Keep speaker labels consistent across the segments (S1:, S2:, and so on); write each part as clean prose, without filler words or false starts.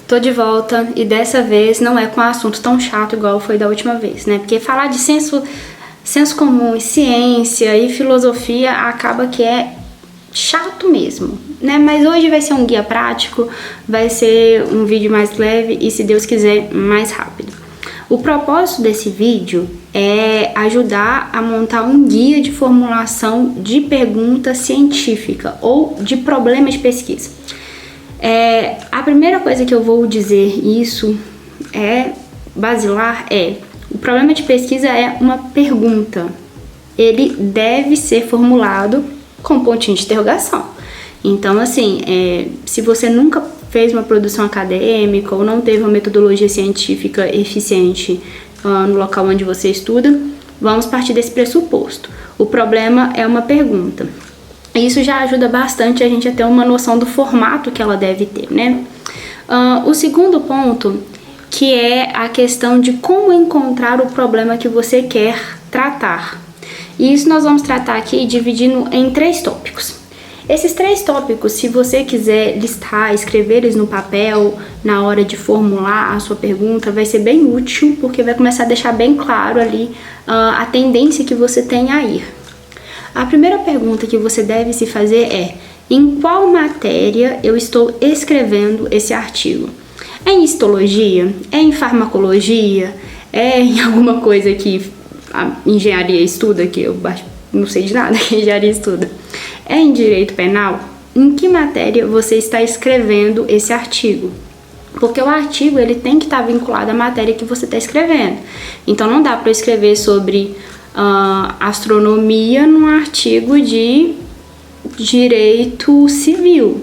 S1: Tô de volta e dessa vez não é com um assunto tão chato igual foi da última vez, né? Porque falar de senso comum, ciência e filosofia acaba que é chato mesmo, né? Mas hoje vai ser um guia prático, vai ser um vídeo mais leve e, se Deus quiser, mais rápido. O propósito desse vídeo é ajudar a montar um guia de formulação de pergunta científica ou de problema de pesquisa. A primeira coisa que eu vou dizer isso basilar o problema de pesquisa é uma pergunta. Ele deve ser formulado com pontinho de interrogação. Então, assim, se você nunca fez uma produção acadêmica ou não teve uma metodologia científica eficiente no local onde você estuda, vamos partir desse pressuposto. O problema é uma pergunta. Isso já ajuda bastante a gente a ter uma noção do formato que ela deve ter, né? O segundo ponto, que é a questão de como encontrar o problema que você quer tratar. E isso nós vamos tratar aqui dividindo em 3 tópicos. Esses 3 tópicos, se você quiser listar, escrever eles no papel na hora de formular a sua pergunta, vai ser bem útil, porque vai começar a deixar bem claro ali a tendência que você tem a ir. A primeira pergunta que você deve se fazer é: em qual matéria eu estou escrevendo esse artigo? É em histologia? É em farmacologia? É em alguma coisa que a engenharia estuda, que eu não sei de nada que a engenharia estuda? É em direito penal? Em que matéria você está escrevendo esse artigo? Porque o artigo ele tem que estar vinculado à matéria que você está escrevendo. Então não dá para eu escrever sobre astronomia num artigo de direito civil.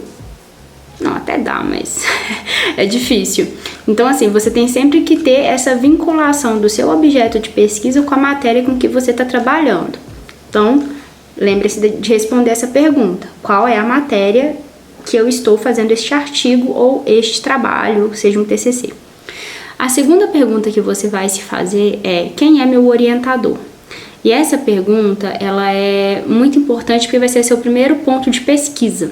S1: Não, até dá, mas é difícil. Então, assim, você tem sempre que ter essa vinculação do seu objeto de pesquisa com a matéria com que você está trabalhando. Então, lembre-se de responder essa pergunta: qual é a matéria que eu estou fazendo este artigo ou este trabalho, seja um TCC? A segunda pergunta que você vai se fazer é: quem é meu orientador? E essa pergunta, ela é muito importante porque vai ser seu primeiro ponto de pesquisa.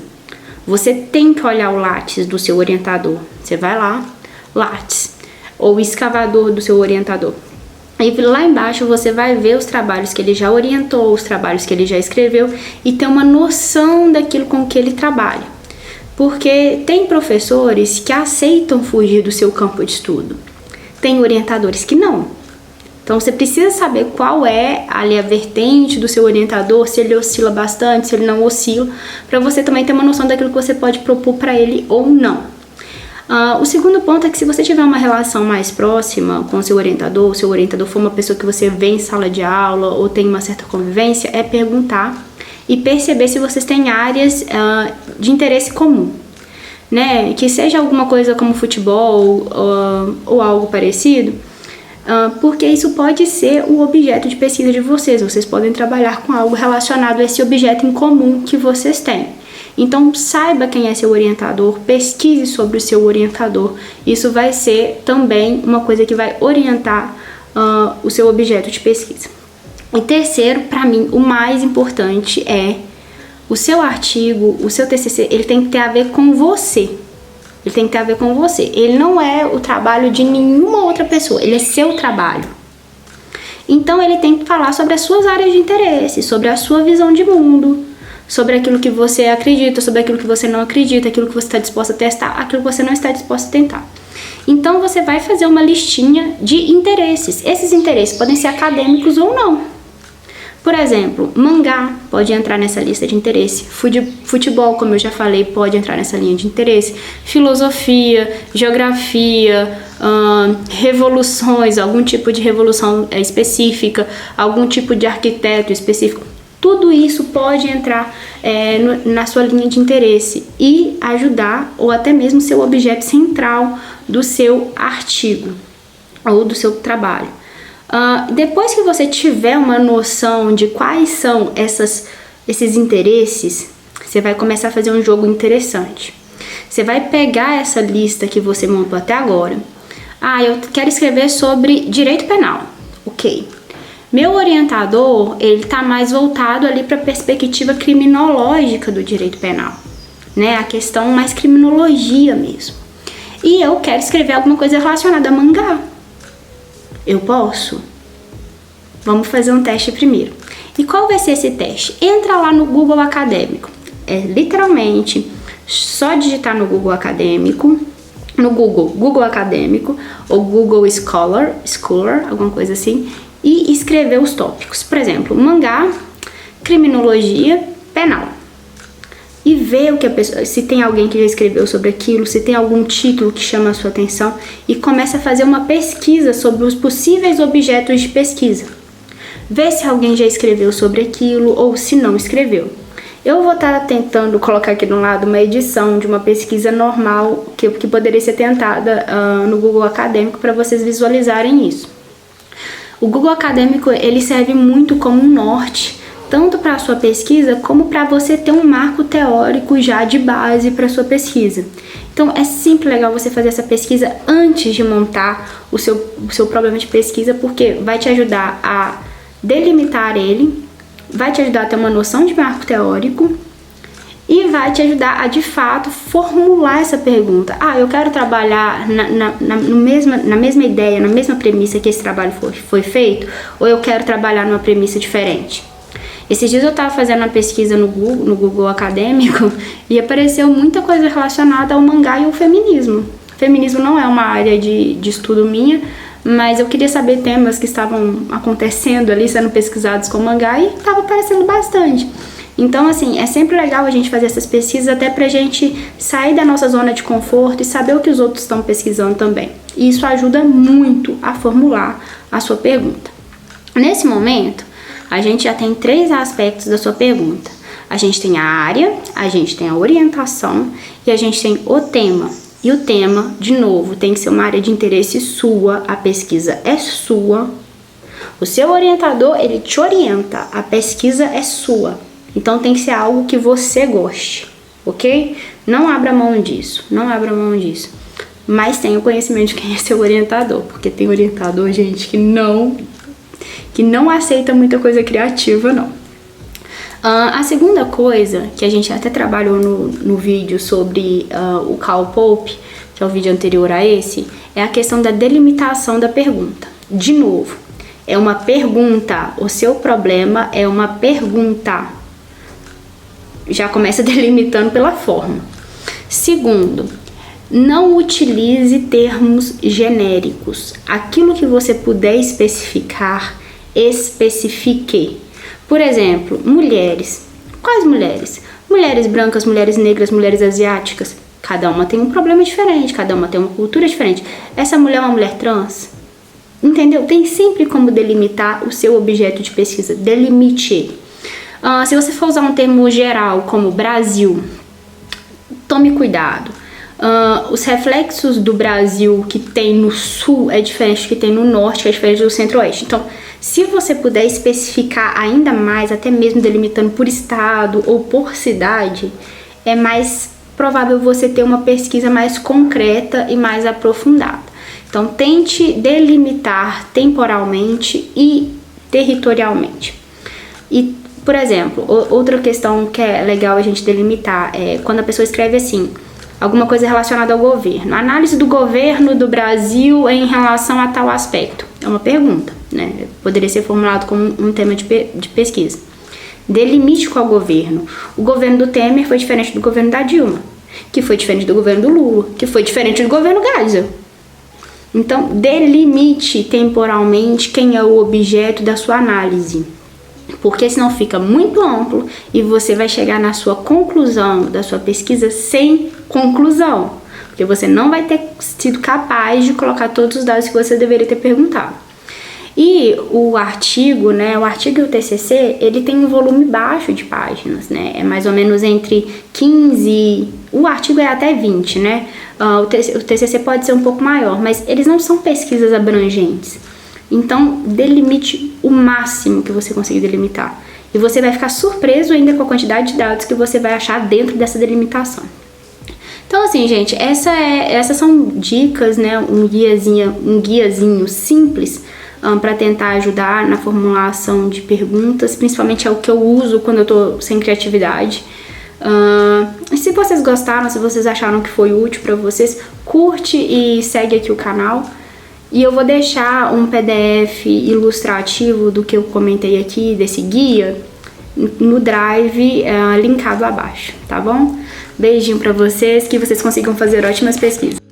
S1: Você tem que olhar o látis do seu orientador. Você vai lá, látis, ou escavador do seu orientador. E lá embaixo você vai ver os trabalhos que ele já orientou, os trabalhos que ele já escreveu e ter uma noção daquilo com que ele trabalha. Porque tem professores que aceitam fugir do seu campo de estudo. Tem orientadores que não. Então você precisa saber qual é ali a vertente do seu orientador, se ele oscila bastante, se ele não oscila, para você também ter uma noção daquilo que você pode propor para ele ou não. O segundo ponto é que, se você tiver uma relação mais próxima com o seu orientador for uma pessoa que você vê em sala de aula ou tem uma certa convivência, é perguntar e perceber se vocês têm áreas de interesse comum, né? Que seja alguma coisa como futebol ou algo parecido, porque isso pode ser o objeto de pesquisa de vocês. Vocês podem trabalhar com algo relacionado a esse objeto em comum que vocês têm. Então, saiba quem é seu orientador, pesquise sobre o seu orientador. Isso vai ser também uma coisa que vai orientar o seu objeto de pesquisa. E terceiro, para mim, o mais importante é o seu artigo, o seu TCC, ele tem que ter a ver com você. Ele tem que ter a ver com você. Ele não é o trabalho de nenhuma outra pessoa, ele é seu trabalho. Então, ele tem que falar sobre as suas áreas de interesse, sobre a sua visão de mundo, sobre aquilo que você acredita, sobre aquilo que você não acredita, aquilo que você está disposto a testar, aquilo que você não está disposto a tentar. Então, você vai fazer uma listinha de interesses. Esses interesses podem ser acadêmicos ou não. Por exemplo, mangá pode entrar nessa lista de interesse. Futebol, como eu já falei, pode entrar nessa linha de interesse. Filosofia, geografia, revoluções, algum tipo de revolução específica, algum tipo de arquiteto específico. Tudo isso pode entrar na sua linha de interesse e ajudar, ou até mesmo ser o objeto central do seu artigo ou do seu trabalho. Depois que você tiver uma noção de quais são esses interesses, você vai começar a fazer um jogo interessante. Você vai pegar essa lista que você montou até agora. Eu quero escrever sobre direito penal. Ok. Meu orientador, ele tá mais voltado ali para a perspectiva criminológica do direito penal, né? A questão mais criminologia mesmo. e eu quero escrever alguma coisa relacionada a mangá. Eu posso? Vamos fazer um teste primeiro. E qual vai ser esse teste? Entra lá no Google Acadêmico. É literalmente só digitar no Google Acadêmico, no Google Acadêmico ou Google Scholar, alguma coisa assim, e escrever os tópicos. Por exemplo, mangá, criminologia, penal. E ver o que a pessoa, se tem alguém que já escreveu sobre aquilo, se tem algum título que chama a sua atenção, e começa a fazer uma pesquisa sobre os possíveis objetos de pesquisa. Ver se alguém já escreveu sobre aquilo ou se não escreveu. Eu vou estar tentando colocar aqui do lado uma edição de uma pesquisa normal que poderia ser tentada no Google Acadêmico para vocês visualizarem isso. O Google Acadêmico, ele serve muito como um norte, tanto para a sua pesquisa, como para você ter um marco teórico já de base para a sua pesquisa. Então, é sempre legal você fazer essa pesquisa antes de montar o seu problema de pesquisa, porque vai te ajudar a delimitar ele, vai te ajudar a ter uma noção de marco teórico e vai te ajudar a, de fato, formular essa pergunta. Eu quero trabalhar na mesma ideia, na mesma premissa que esse trabalho foi feito, ou eu quero trabalhar numa premissa diferente? Esses dias eu estava fazendo uma pesquisa no Google Acadêmico e apareceu muita coisa relacionada ao mangá e ao feminismo. Feminismo não é uma área de estudo minha, mas eu queria saber temas que estavam acontecendo ali, sendo pesquisados com mangá, e estava aparecendo bastante. Então, assim, é sempre legal a gente fazer essas pesquisas até pra gente sair da nossa zona de conforto e saber o que os outros estão pesquisando também. E isso ajuda muito a formular a sua pergunta. Nesse momento, a gente já tem 3 aspectos da sua pergunta. A gente tem a área, a gente tem a orientação e a gente tem o tema. E o tema, de novo, tem que ser uma área de interesse sua, a pesquisa é sua. O seu orientador, ele te orienta, a pesquisa é sua. Então tem que ser algo que você goste, ok? Não abra mão disso, não abra mão disso. Mas tenha o conhecimento de quem é seu orientador, porque tem orientador, gente, que não aceita muita coisa criativa, não. A segunda coisa, que a gente até trabalhou no vídeo sobre o Karl Popper, que é o vídeo anterior a esse, é a questão da delimitação da pergunta. De novo, é uma pergunta, o seu problema é uma pergunta. Já começa delimitando pela forma. Segundo, não utilize termos genéricos. Aquilo que você puder especificar, especifique. Por exemplo, mulheres. Quais mulheres? Mulheres brancas, mulheres negras, mulheres asiáticas. Cada uma tem um problema diferente, cada uma tem uma cultura diferente. Essa mulher é uma mulher trans? Entendeu? Tem sempre como delimitar o seu objeto de pesquisa. Delimite ele. Se você for usar um termo geral, como Brasil, tome cuidado. Os reflexos do Brasil que tem no sul é diferente do que tem no norte, que é diferente do centro-oeste. Então, se você puder especificar ainda mais, até mesmo delimitando por estado ou por cidade, é mais provável você ter uma pesquisa mais concreta e mais aprofundada. Então, tente delimitar temporalmente e territorialmente. E, por exemplo, outra questão que é legal a gente delimitar é quando a pessoa escreve assim, alguma coisa relacionada ao governo. Análise do governo do Brasil em relação a tal aspecto. É uma pergunta, né? Poderia ser formulado como um tema de pesquisa. Delimite qual governo. O governo do Temer foi diferente do governo da Dilma, que foi diferente do governo do Lula, que foi diferente do governo Geisel. Então, delimite temporalmente quem é o objeto da sua análise, porque senão fica muito amplo e você vai chegar na sua conclusão da sua pesquisa sem conclusão, porque você não vai ter sido capaz de colocar todos os dados que você deveria ter perguntado. E o artigo, né, o artigo e o TCC, ele tem um volume baixo de páginas, né, é mais ou menos entre 15, o artigo é até 20, né, o TCC pode ser um pouco maior, mas eles não são pesquisas abrangentes. Então, delimite o máximo que você conseguir delimitar. E você vai ficar surpreso ainda com a quantidade de dados que você vai achar dentro dessa delimitação. Então, assim, gente, essas são dicas, né, um guiazinho simples para tentar ajudar na formulação de perguntas, principalmente é o que eu uso quando eu tô sem criatividade. se vocês gostaram, se vocês acharam que foi útil pra vocês, curte e segue aqui o canal. E eu vou deixar um PDF ilustrativo do que eu comentei aqui, desse guia, no Drive, linkado abaixo, tá bom? Beijinho pra vocês, que vocês consigam fazer ótimas pesquisas.